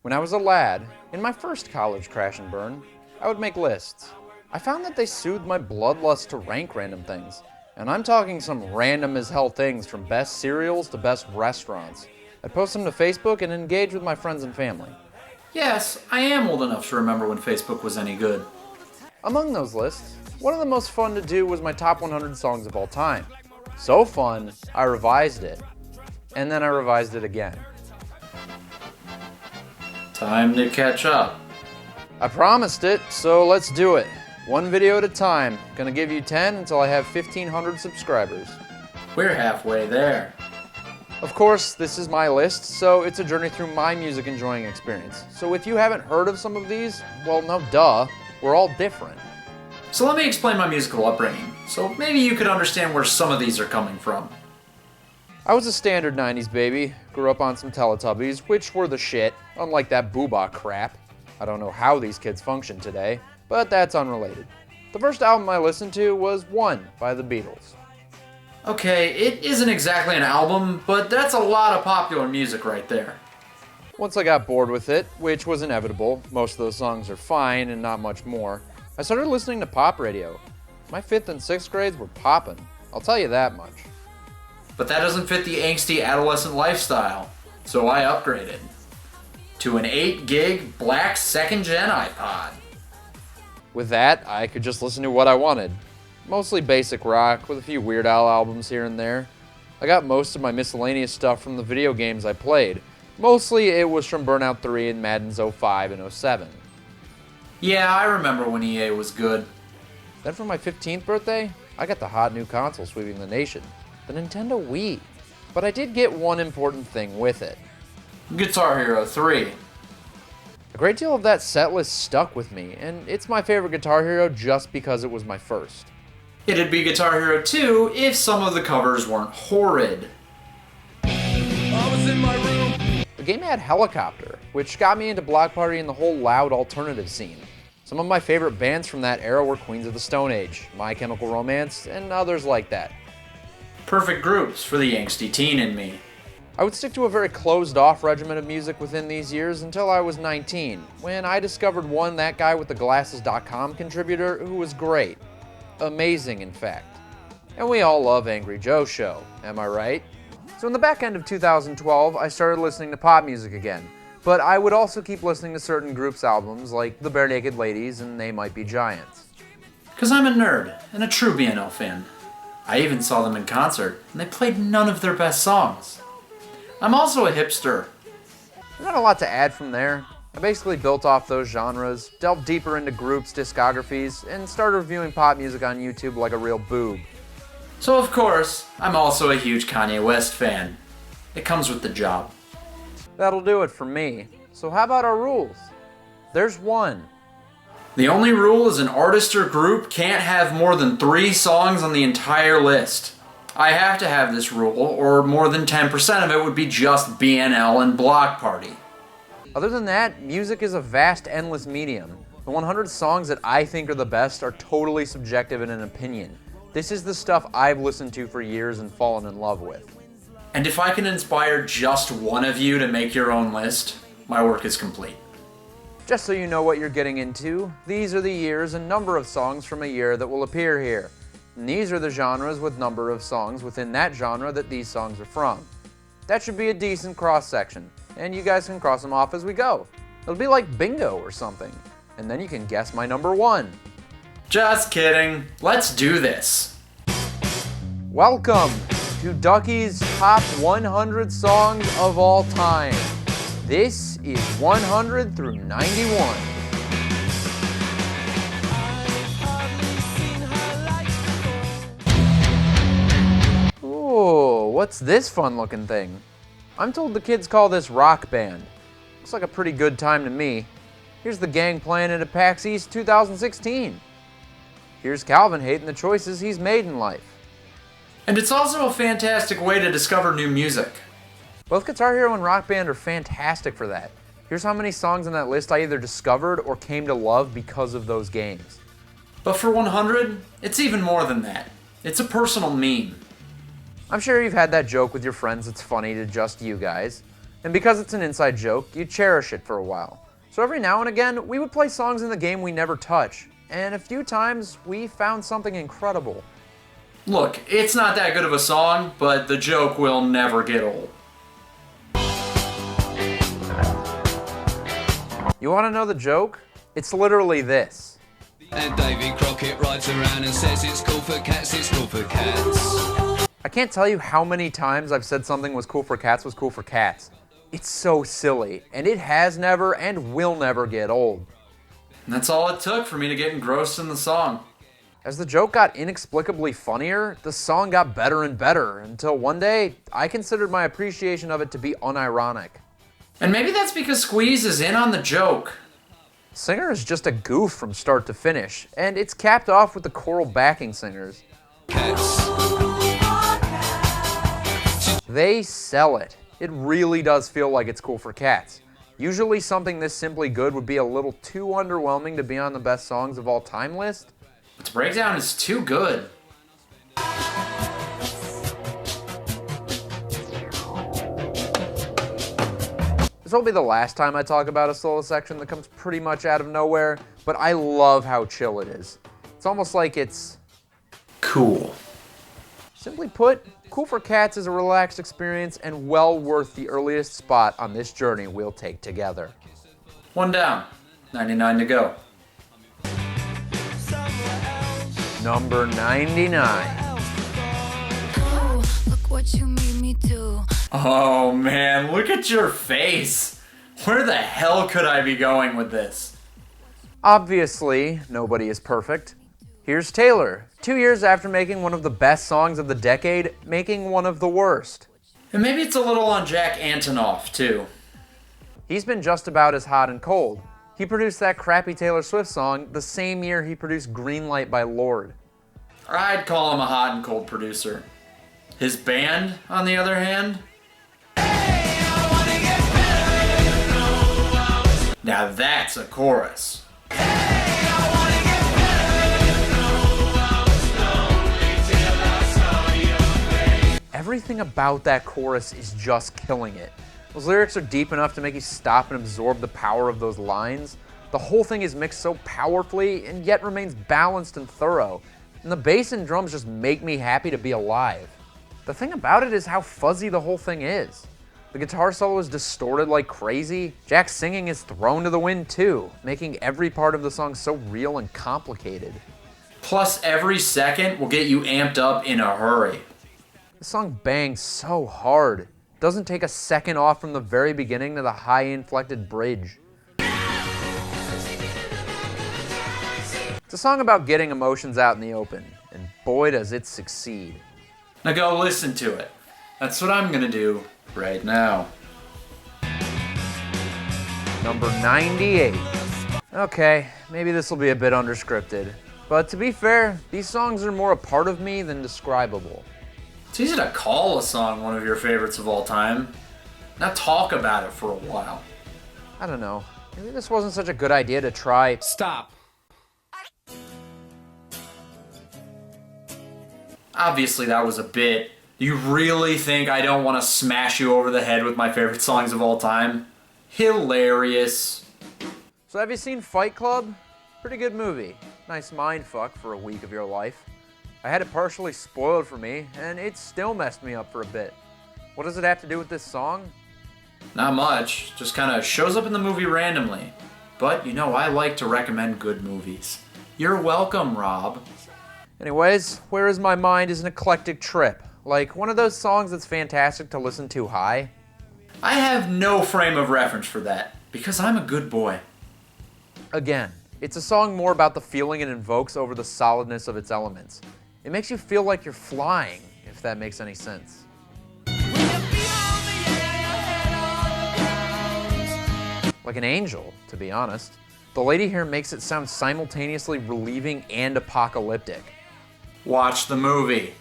When I was a lad, in my first college crash and burn, I would make lists. I found that they soothed my bloodlust to rank random things. And I'm talking some random as hell things from best cereals to best restaurants. I'd post them to Facebook and engage with my friends and family. Yes, I am old enough to remember when Facebook was any good. Among those lists, one of the most fun to do was my top 100 songs of all time. So fun, I revised it. And then I revised it again. Time to catch up. I promised it, so let's do it. One video at a time. Gonna give you 10 until I have 1,500 subscribers. We're halfway there. Of course, this is my list, so it's a journey through my music enjoying experience. So if you haven't heard of some of these, well, no duh, we're all different. So let me explain my musical upbringing, so maybe you could understand where some of these are coming from. I was a standard 90s baby, grew up on some Teletubbies, which were the shit, unlike that boobah crap. I don't know how these kids function today, but that's unrelated. The first album I listened to was One by the Beatles. Okay, it isn't exactly an album, but that's a lot of popular music right there. Once I got bored with it, which was inevitable, most of those songs are fine and not much more, I started listening to pop radio. My 5th and 6th grades were poppin', I'll tell you that much. But that doesn't fit the angsty adolescent lifestyle, so I upgraded to an 8 gig black 2nd gen iPod. With that, I could just listen to what I wanted. Mostly basic rock, with a few Weird Al albums here and there. I got most of my miscellaneous stuff from the video games I played. Mostly it was from Burnout 3 and Madden's 05 and 07. Yeah, I remember when EA was good. Then for my 15th birthday, I got the hot new console sweeping the nation, the Nintendo Wii. But I did get one important thing with it. Guitar Hero 3. A great deal of that set list stuck with me, and it's my favorite Guitar Hero just because it was my first. It'd be Guitar Hero 2 if some of the covers weren't horrid. I was in my room. The game had Helicopter, which got me into Block Party and the whole loud alternative scene. Some of my favorite bands from that era were Queens of the Stone Age, My Chemical Romance, and others like that. Perfect groups for the angsty teen in me. I would stick to a very closed-off regimen of music within these years until I was 19, when I discovered one That Guy with the Glasses.com contributor who was great. Amazing, in fact. And we all love Angry Joe's show, am I right? So in the back end of 2012, I started listening to pop music again, but I would also keep listening to certain groups' albums like the Bare Naked Ladies and They Might Be Giants. Cause I'm a nerd and a true BNL fan. I even saw them in concert, and they played none of their best songs. I'm also a hipster. There's not a lot to add from there. I basically built off those genres, delved deeper into groups' discographies, and started reviewing pop music on YouTube like a real boob. So of course, I'm also a huge Kanye West fan. It comes with the job. That'll do it for me. So how about our rules? There's one. The only rule is an artist or group can't have more than 3 songs on the entire list. I have to have this rule, or more than 10% of it would be just BNL and Block Party. Other than that, music is a vast, endless medium. The 100 songs that I think are the best are totally subjective in an opinion. This is the stuff I've listened to for years and fallen in love with. And if I can inspire just one of you to make your own list, my work is complete. Just so you know what you're getting into, these are the years and number of songs from a year that will appear here. And these are the genres with number of songs within that genre that these songs are from. That should be a decent cross-section, and you guys can cross them off as we go. It'll be like bingo or something, and then you can guess my number 1. Just kidding. Let's do this. Welcome to Ducky's Top 100 Songs of All Time. This is 100 through 91. Ooh, what's this fun-looking thing? I'm told the kids call this Rock Band. Looks like a pretty good time to me. Here's the gang playing it at PAX East 2016. Here's Calvin hating the choices he's made in life. And it's also a fantastic way to discover new music. Both Guitar Hero and Rock Band are fantastic for that. Here's how many songs on that list I either discovered or came to love because of those games. But for 100, it's even more than that. It's a personal meme. I'm sure you've had that joke with your friends that's funny to just you guys. And because it's an inside joke, you cherish it for a while. So every now and again, we would play songs in the game we never touch, and a few times we found something incredible. Look, it's not that good of a song, but the joke will never get old. You want to know the joke? It's literally this. And Davy Crockett rides around and says it's cool for cats, it's cool for cats. I can't tell you how many times I've said something was cool for cats was cool for cats. It's so silly, and it has never and will never get old. And that's all it took for me to get engrossed in the song. As the joke got inexplicably funnier, the song got better and better, until one day, I considered my appreciation of it to be unironic. And maybe that's because Squeeze is in on the joke. Singer is just a goof from start to finish, and it's capped off with the choral backing singers. Cats. They sell it. It really does feel like it's cool for cats. Usually something this simply good would be a little too underwhelming to be on the best songs of all time list. But the breakdown is too good. This will be the last time I talk about a solo section that comes pretty much out of nowhere, but I love how chill it is. It's almost like it's Cool. simply put, Cool for Cats is a relaxed experience and well worth the earliest spot on this journey we'll take together. 1 down, 99 to go. Number 99. Oh, look what you made me do. Oh man, look at your face. Where the hell could I be going with this? Obviously, nobody is perfect. Here's Taylor, 2 years after making one of the best songs of the decade, making one of the worst. And maybe it's a little on Jack Antonoff, too. He's been just about as hot and cold. He produced that crappy Taylor Swift song the same year he produced Green Light by Lorde. I'd call him a hot and cold producer. His band, on the other hand? Now that's a chorus. Everything about that chorus is just killing it. Those lyrics are deep enough to make you stop and absorb the power of those lines. The whole thing is mixed so powerfully and yet remains balanced and thorough. And the bass and drums just make me happy to be alive. The thing about it is how fuzzy the whole thing is. The guitar solo is distorted like crazy. Jack's singing is thrown to the wind too, making every part of the song so real and complicated. Plus, every second will get you amped up in a hurry. The song bangs so hard. It doesn't take a second off from the very beginning to the high inflected bridge. It's a song about getting emotions out in the open, and boy does it succeed. Now go listen to it. That's what I'm gonna do right now. Number 98. Okay, maybe this will be a bit underscripted, but to be fair, these songs are more a part of me than describable. It's easy to call a song one of your favorites of all time. Now talk about it for a while. I don't know, maybe this wasn't such a good idea to try. Stop. Obviously that was a bit. You really think I don't want to smash you over the head with my favorite songs of all time? Hilarious. So have you seen Fight Club? Pretty good movie. Nice mindfuck for a week of your life. I had it partially spoiled for me, and it still messed me up for a bit. What does it have to do with this song? Not much, just kind of shows up in the movie randomly. But you know, I like to recommend good movies. You're welcome, Rob. Anyways, Where Is My Mind is an eclectic trip. Like one of those songs that's fantastic to listen to high. I have no frame of reference for that, because I'm a good boy. Again, it's a song more about the feeling it invokes over the solidness of its elements. It makes you feel like you're flying, if that makes any sense. Like an angel, to be honest. The lady here makes it sound simultaneously relieving and apocalyptic. Watch the movie.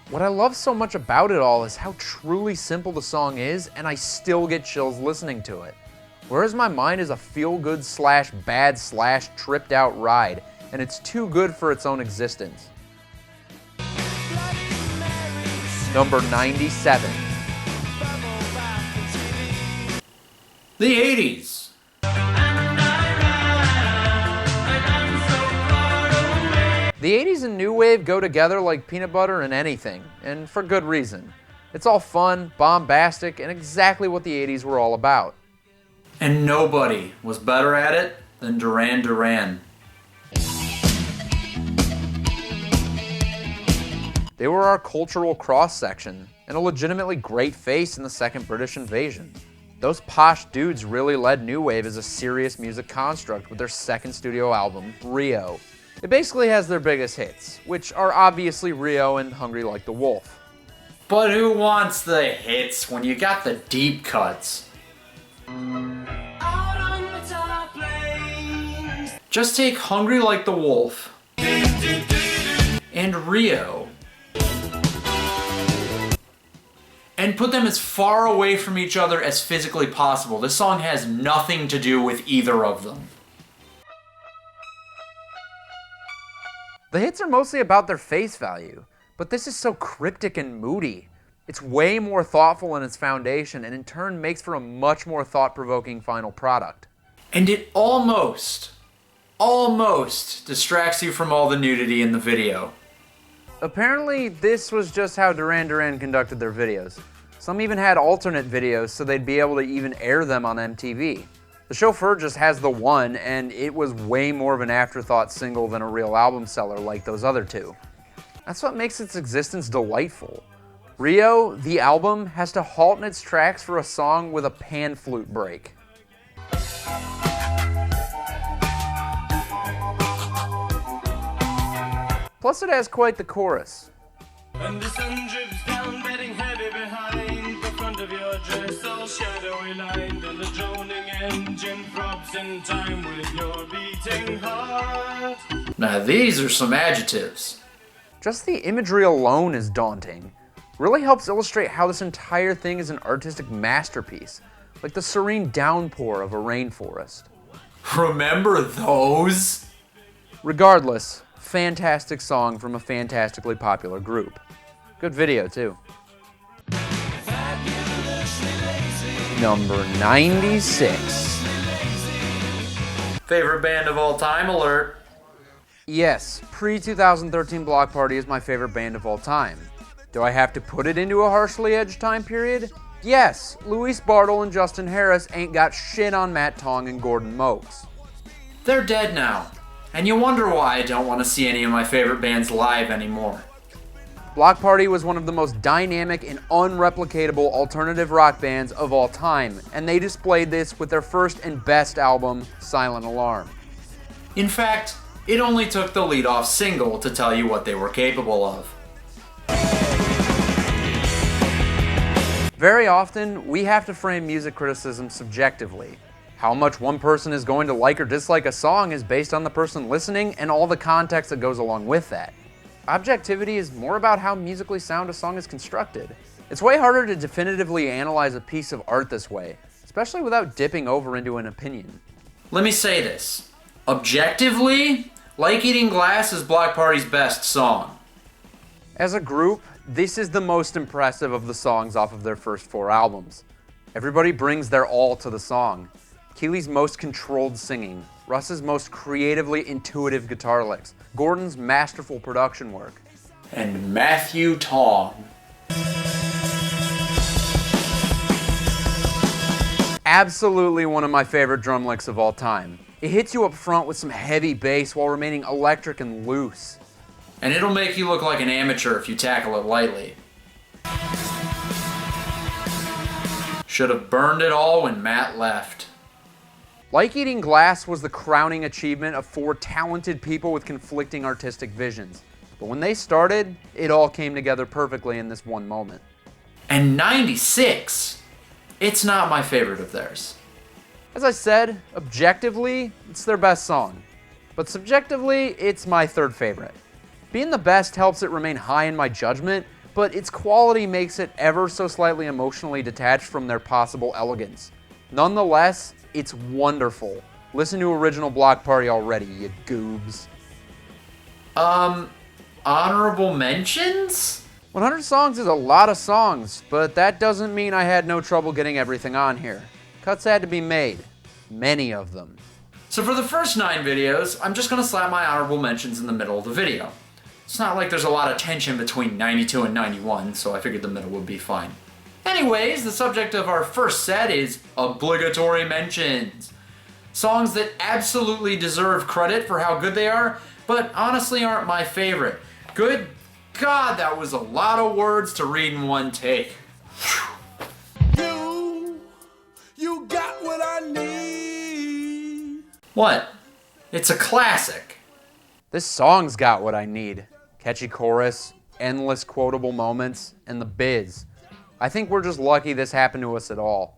What I love so much about it all is how truly simple the song is, and I still get chills listening to it. Whereas My Mind is a feel-good slash bad slash tripped out ride, and it's too good for its own existence. Number 97. The 80s. The 80s and new wave go together like peanut butter and anything, and for good reason. It's all fun, bombastic, and exactly what the 80s were all about. And nobody was better at it than Duran Duran. They were our cultural cross-section, and a legitimately great face in the second British invasion. Those posh dudes really led new wave as a serious music construct with their second studio album, Rio. It basically has their biggest hits, which are obviously Rio and Hungry Like the Wolf. But who wants the hits when you got the deep cuts? Just take Hungry Like the Wolf and Rio and put them as far away from each other as physically possible. This song has nothing to do with either of them. The hits are mostly about their face value, but this is so cryptic and moody. It's way more thoughtful in its foundation, and in turn makes for a much more thought-provoking final product. And it almost distracts you from all the nudity in the video. Apparently, this was just how Duran Duran conducted their videos. Some even had alternate videos so they'd be able to even air them on MTV. The Chauffeur just has the one, and it was way more of an afterthought single than a real album seller like those other two. That's what makes its existence delightful. Rio, the album, has to halt in its tracks for a song with a pan flute break. Plus it has quite the chorus. And the sun drips down, bedding heavy behind the front of your dress, all shadowy lined, and the droning engine throbs in time with your beating heart. Now these are some adjectives. Just the imagery alone is daunting. Really helps illustrate how this entire thing is an artistic masterpiece, like the serene downpour of a rainforest. Remember those? Regardless, fantastic song from a fantastically popular group. Good video, too. Number 96. Favorite band of all time alert. Yes, pre-2013 Block Party is my favorite band of all time. Do I have to put it into a harshly edged time period? Yes, Luis Bartle and Justin Harris ain't got shit on Matt Tong and Gordon Mokes. They're dead now, and you wonder why I don't want to see any of my favorite bands live anymore. Block Party was one of the most dynamic and unreplicatable alternative rock bands of all time, and they displayed this with their first and best album, Silent Alarm. In fact, it only took the lead-off single to tell you what they were capable of. Very often, we have to frame music criticism subjectively. How much one person is going to like or dislike a song is based on the person listening and all the context that goes along with that. Objectivity is more about how musically sound a song is constructed. It's way harder to definitively analyze a piece of art this way, especially without dipping over into an opinion. Let me say this. Objectively, Like Eating Glass is Block Party's best song. As a group, this is the most impressive of the songs off of their first 4 albums. Everybody brings their all to the song. Keely's most controlled singing, Russ's most creatively intuitive guitar licks, Gordon's masterful production work. And Matthew Tong. Absolutely one of my favorite drum licks of all time. It hits you up front with some heavy bass while remaining electric and loose. And it'll make you look like an amateur if you tackle it lightly. Should have burned it all when Matt left. Like Eating Glass was the crowning achievement of 4 talented people with conflicting artistic visions. But when they started, it all came together perfectly in this one moment. And 96, it's not my favorite of theirs. As I said, objectively, it's their best song. But subjectively, it's my 3rd favorite. Being the best helps it remain high in my judgment, but its quality makes it ever so slightly emotionally detached from their possible elegance. Nonetheless, it's wonderful. Listen to original Block Party already, you goobs. Honorable mentions? 100 songs is a lot of songs, but that doesn't mean I had no trouble getting everything on here. Cuts had to be made. Many of them. So for the first 9 videos, I'm just gonna slap my honorable mentions in the middle of the video. It's not like there's a lot of tension between 92 and 91, so I figured the middle would be fine. Anyways, the subject of our first set is obligatory mentions. Songs that absolutely deserve credit for how good they are, but honestly aren't my favorite. Good God, that was a lot of words to read in one take. You got what I need. What? It's a classic. This song's got what I need. Catchy chorus, endless quotable moments, and the biz. I think we're just lucky this happened to us at all.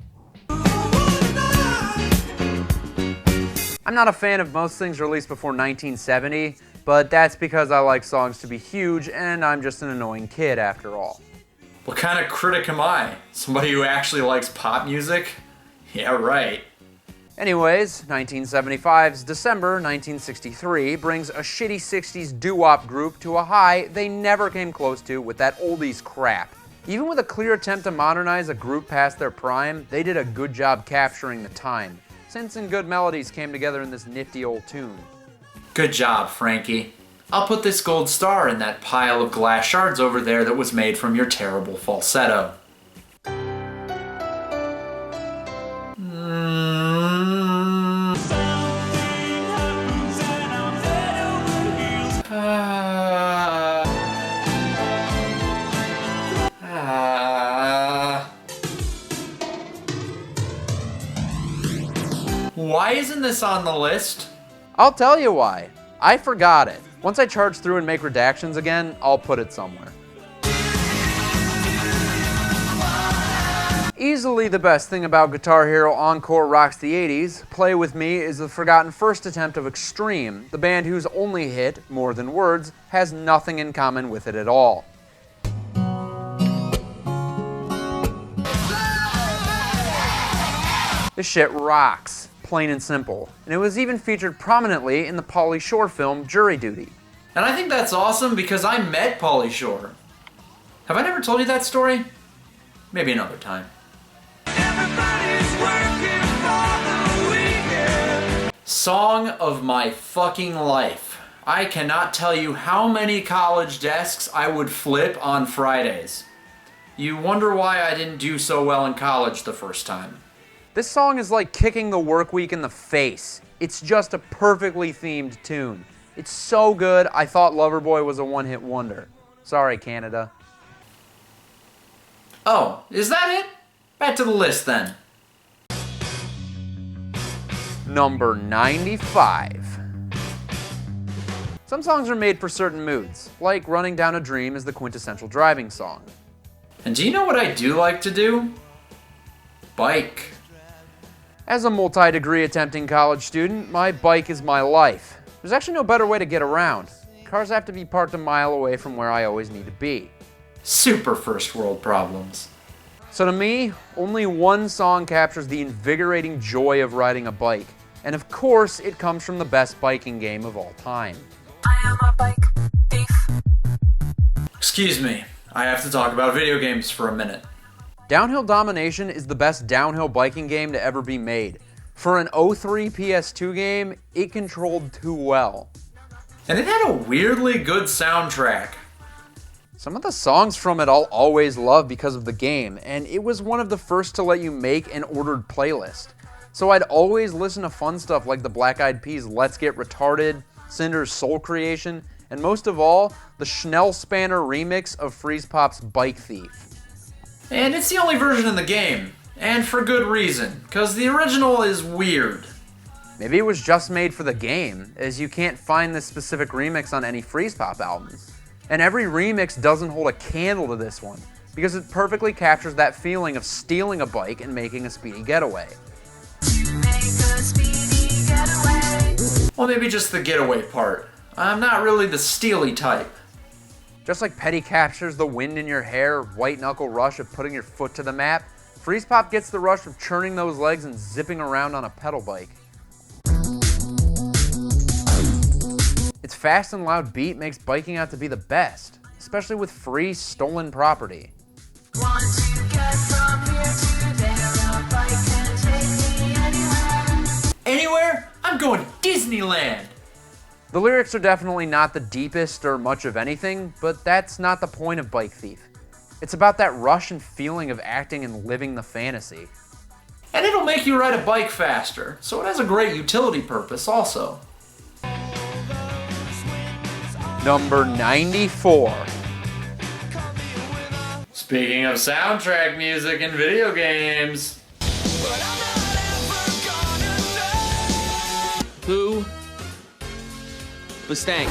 I'm not a fan of most things released before 1970, but that's because I like songs to be huge and I'm just an annoying kid after all. What kind of critic am I? Somebody who actually likes pop music? Yeah, right. Anyways, 1975's December 1963 brings a shitty 60s doo-wop group to a high they never came close to with that oldies crap. Even with a clear attempt to modernize a group past their prime, they did a good job capturing the time. Synths and good melodies came together in this nifty old tune. Good job, Frankie. I'll put this gold star in that pile of glass shards over there that was made from your terrible falsetto. Why isn't this on the list? I'll tell you why. I forgot it. Once I charge through and make redactions again, I'll put it somewhere. Easily the best thing about Guitar Hero Encore Rocks the 80s, Play With Me is the forgotten first attempt of Extreme, the band whose only hit, More Than Words, has nothing in common with it at all. This shit rocks, plain and simple, and it was even featured prominently in the Pauly Shore film Jury Duty. And I think that's awesome because I met Pauly Shore. Have I never told you that story? Maybe another time. Song of my fucking life. I cannot tell you how many college desks I would flip on Fridays. You wonder why I didn't do so well in college the first time. This song is like kicking the work week in the face. It's just a perfectly themed tune. It's so good, I thought Loverboy was a one-hit wonder. Sorry, Canada. Oh, is that it? Back to the list then. Number 95. Some songs are made for certain moods, like Running Down a Dream is the quintessential driving song. And do you know what I do like to do? Bike. As a multi-degree attempting college student, my bike is my life. There's actually no better way to get around. Cars have to be parked a mile away from where I always need to be. Super first world problems. So to me, only one song captures the invigorating joy of riding a bike. And of course, it comes from the best biking game of all time. I am a bike thief. Excuse me, I have to talk about video games for a minute. Downhill Domination is the best downhill biking game to ever be made. For an 03 PS2 game, it controlled too well. And it had a weirdly good soundtrack. Some of the songs from it I'll always love because of the game, and it was one of the first to let you make an ordered playlist. So I'd always listen to fun stuff like the Black Eyed Peas' Let's Get Retarded, Cinder's Soul Creation, and most of all, the Schnellspanner remix of Freeze Pop's Bike Thief. And it's the only version in the game, and for good reason, because the original is weird. Maybe it was just made for the game, as you can't find this specific remix on any Freeze Pop albums. And every remix doesn't hold a candle to this one, because it perfectly captures that feeling of stealing a bike and making a speedy getaway. Well, maybe just the getaway part. I'm not really the steely type. Just like Petty captures the wind in your hair, white knuckle rush of putting your foot to the map, Freeze Pop gets the rush of churning those legs and zipping around on a pedal bike. Its fast and loud beat makes biking out to be the best, especially with free, stolen property. Want to get from here to there, a bike can take Disneyland. The lyrics are definitely not the deepest or much of anything, but that's not the point of Bike Thief. It's about that rush and feeling of acting and living the fantasy. And it'll make you ride a bike faster, so it has a great utility purpose also. Number 94. Speaking of soundtrack music and video games. Who? The Stank.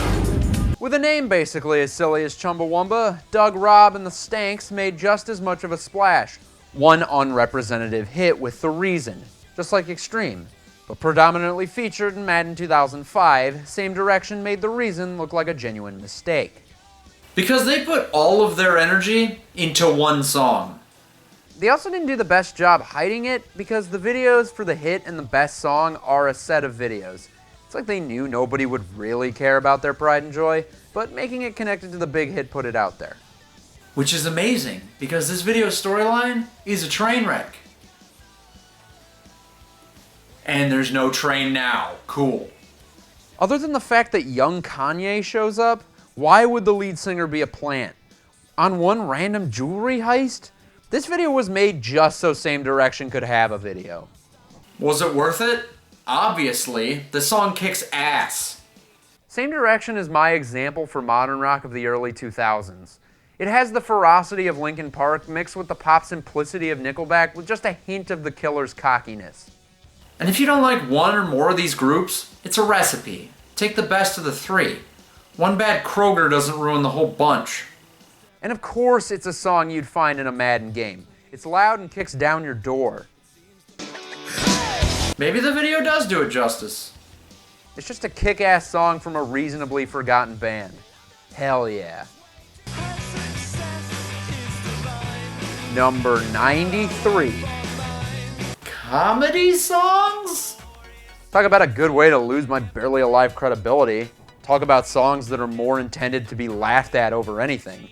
With a name basically as silly as Chumbawamba, Doug, Rob, and the Stanks made just as much of a splash. One unrepresentative hit with The Reason, just like Extreme, but predominantly featured in Madden 2005, Same Direction made The Reason look like a genuine mistake. Because they put all of their energy into one song. They also didn't do the best job hiding it because the videos for the hit and the best song are a set of videos. It's like they knew nobody would really care about their pride and joy, but making it connected to the big hit put it out there. Which is amazing, because this video storyline is a train wreck. And there's no train now. Cool. Other than the fact that young Kanye shows up, why would the lead singer be a plant? On one random jewelry heist? This video was made just so Same Direction could have a video. Was it worth it? Obviously. The song kicks ass. Same Direction is my example for modern rock of the early 2000s. It has the ferocity of Linkin Park mixed with the pop simplicity of Nickelback with just a hint of the Killer's cockiness. And if you don't like one or more of these groups, it's a recipe. Take the best of the three. One bad Kroger doesn't ruin the whole bunch. And of course it's a song you'd find in a Madden game. It's loud and kicks down your door. Maybe the video does do it justice. It's just a kick-ass song from a reasonably forgotten band. Hell yeah. Number 93. Comedy songs? Talk about a good way to lose my barely alive credibility. Talk about songs that are more intended to be laughed at over anything.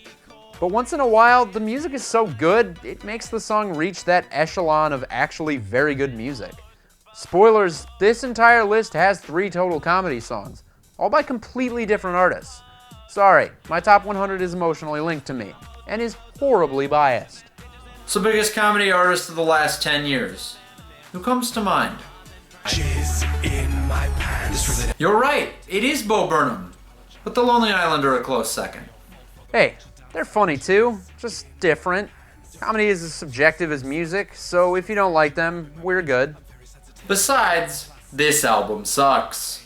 But once in a while, the music is so good, it makes the song reach that echelon of actually very good music. Spoilers, this entire list has 3 total comedy songs, all by completely different artists. Sorry, my top 100 is emotionally linked to me, and is horribly biased. So biggest comedy artist of the last 10 years. Who comes to mind? You're right, it is Bo Burnham. But The Lonely Island are a close second. Hey, they're funny too, just different. Comedy is as subjective as music, so if you don't like them, we're good. Besides, this album sucks.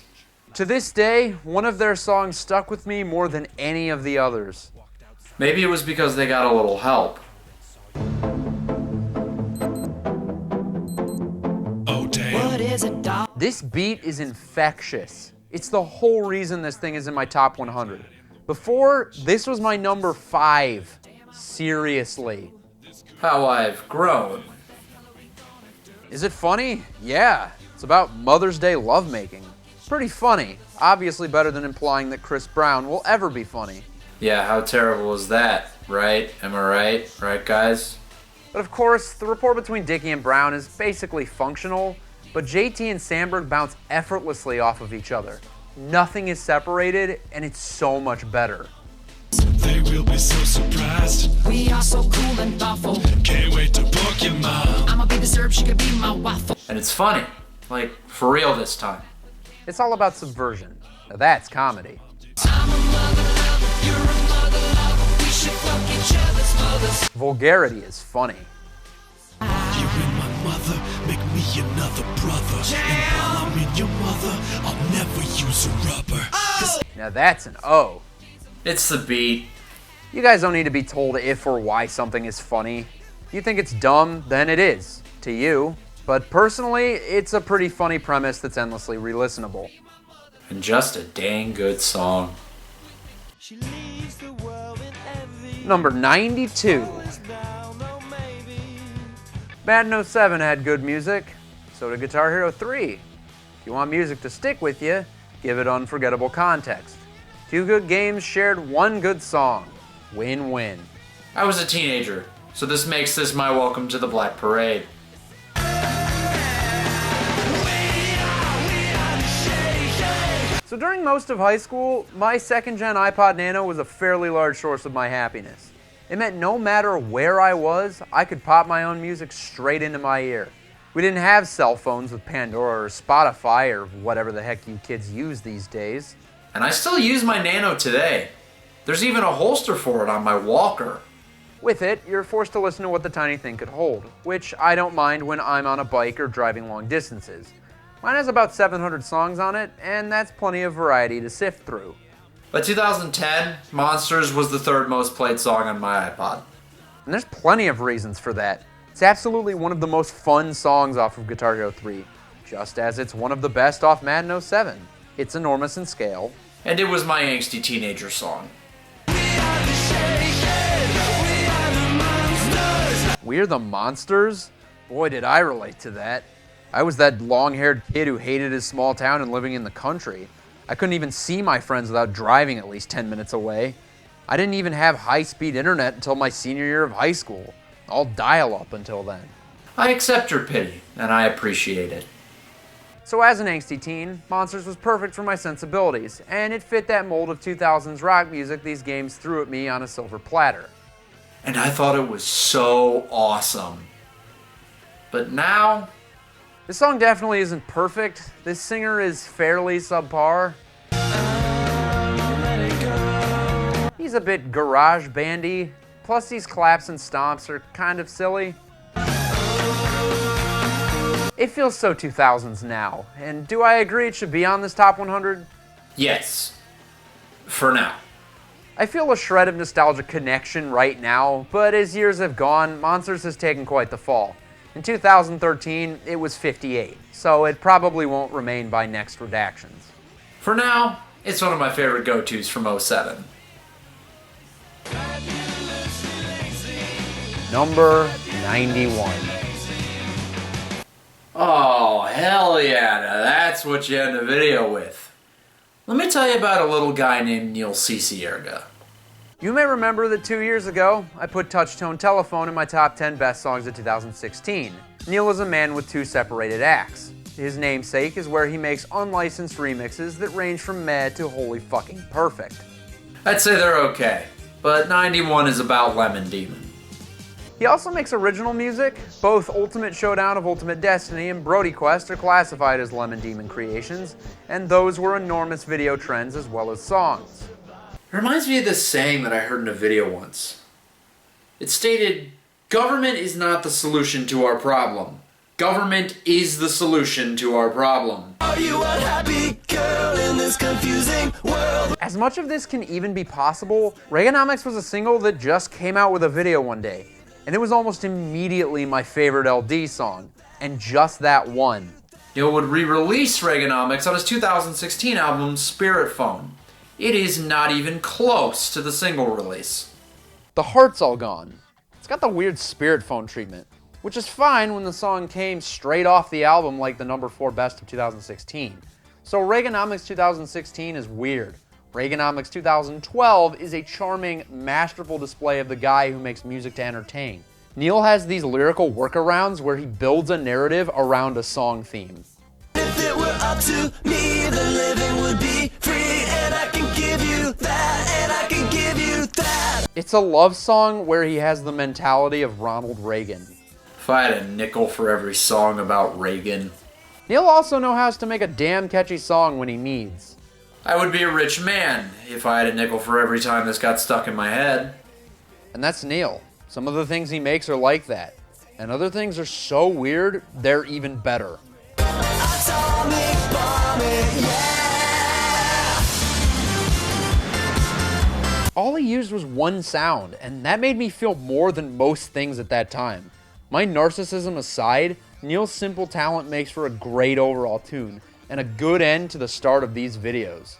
To this day, one of their songs stuck with me more than any of the others. Maybe it was because they got a little help. This beat is infectious. It's the whole reason this thing is in my top 100. Before, this was my number 5. Seriously. How I've grown. Is it funny? Yeah. It's about Mother's Day lovemaking. Pretty funny. Obviously better than implying that Chris Brown will ever be funny. Yeah, how terrible is that, right? Am I right? Right, guys? But of course, the rapport between Dicky and Brown is basically functional, but JT and Sandberg bounce effortlessly off of each other. Nothing is separated, and it's so much better. They will be so surprised. We are so cool and thoughtful. Can't wait to book your mom. I'ma be the syrup, she could be my waffle. And it's funny. Like, for real this time. It's all about subversion. Now that's comedy. I'm a mother lover, you're a mother lover. We should fuck each other's mothers. Vulgarity is funny. You and my mother make me another brother. And while I'm in your mother, I'll never use a rubber. Now that's an O. It's the beat. You guys don't need to be told if or why something is funny. You think it's dumb, then it is. To you. But personally, it's a pretty funny premise that's endlessly re-listenable. And just a dang good song. Number 92. Madden 07 had good music. So did Guitar Hero 3. If you want music to stick with you, give it unforgettable context. 2 good games shared 1 good song. Win-win. I was a teenager, so this makes this my welcome to the Black Parade. So during most of high school, my second-gen iPod Nano was a fairly large source of my happiness. It meant no matter where I was, I could pop my own music straight into my ear. We didn't have cell phones with Pandora or Spotify or whatever the heck you kids use these days. And I still use my Nano today. There's even a holster for it on my walker. With it, you're forced to listen to what the tiny thing could hold, which I don't mind when I'm on a bike or driving long distances. Mine has about 700 songs on it, and that's plenty of variety to sift through. By 2010, Monsters was the third most played song on my iPod. And there's plenty of reasons for that. It's absolutely one of the most fun songs off of Guitar Hero 3, just as it's one of the best off Madden 07. It's enormous in scale. And it was my angsty teenager song. We're the Monsters? Boy, did I relate to that. I was that long-haired kid who hated his small town and living in the country. I couldn't even see my friends without driving at least 10 minutes away. I didn't even have high-speed internet until my senior year of high school. All dial-up until then. I accept your pity, and I appreciate it. So as an angsty teen, Monsters was perfect for my sensibilities, and it fit that mold of 2000s rock music these games threw at me on a silver platter. And I thought it was so awesome. But now, This song definitely isn't perfect. This singer is fairly subpar. He's a bit garage bandy, plus these claps and stomps are kind of silly. It feels so 2000s now, and do I agree it should be on this top 100? yes. For now. I feel a shred of nostalgic connection right now, but as years have gone, Monsters has taken quite the fall. In 2013, it was 58, so it probably won't remain by next redactions. For now, it's one of my favorite go-tos from 07. Number 91. Oh, hell yeah, now that's what you end the video with. Let me tell you about a little guy named Neil Cicierga. You may remember that 2 years ago, I put Touch-Tone Telephone in my top 10 best songs of 2016. Neil is a man with two separated acts. His namesake is where he makes unlicensed remixes that range from mad to wholly fucking perfect. I'd say they're okay, but 91 is about Lemon Demon. He also makes original music. Both Ultimate Showdown of Ultimate Destiny and Brody Quest are classified as Lemon Demon creations, and those were enormous video trends as well as songs. It reminds me of this saying that I heard in a video once. It stated, "Government is not the solution to our problem. Government is the solution to our problem." Are you unhappy, girl, in this confusing world? As much of this can even be possible, Reaganomics was a single that just came out with a video one day, and it was almost immediately my favorite LD song, and just that one. Neil would re-release Reaganomics on his 2016 album Spirit Phone. It is not even close to the single release. The heart's all gone. It's got the weird Spirit Phone treatment, which is fine when the song came straight off the album like the number 4 best of 2016. So Reaganomics 2016 is weird. Reaganomics 2012 is a charming, masterful display of the guy who makes music to entertain. Neil has these lyrical workarounds where he builds a narrative around a song theme. If it were up to me, the living would be free, and I can give you that, and I can give you that. It's a love song where he has the mentality of Ronald Reagan. If I had a nickel for every song about Reagan, Neil also knows how to make a damn catchy song when he needs. I would be a rich man if I had a nickel for every time this got stuck in my head. And that's Neil. Some of the things he makes are like that. And other things are so weird, they're even better. Atomic bombing, yeah. All he used was one sound, and that made me feel more than most things at that time. My narcissism aside, Neil's simple talent makes for a great overall tune, and a good end to the start of these videos.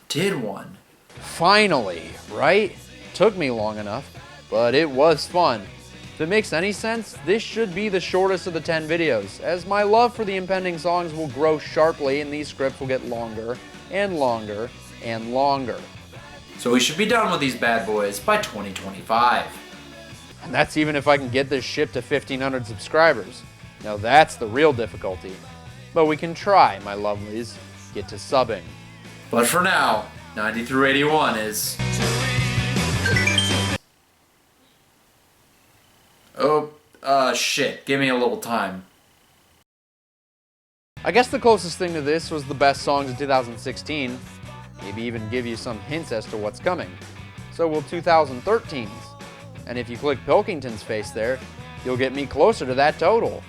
Did one. Finally, right? Took me long enough, but it was fun. If it makes any sense, this should be the shortest of the 10 videos, as my love for the impending songs will grow sharply and these scripts will get longer and longer and longer. So we should be done with these bad boys by 2025. And that's even if I can get this ship to 1,500 subscribers. Now that's the real difficulty. But we can try, my lovelies. get to subbing. But for now, 90 through 81 is... Oh, shit. Give me a little time. I guess the closest thing to this was the best songs of 2016. Maybe even give you some hints as to what's coming. So will 2013's. And if you click Pilkington's face there, you'll get me closer to that total.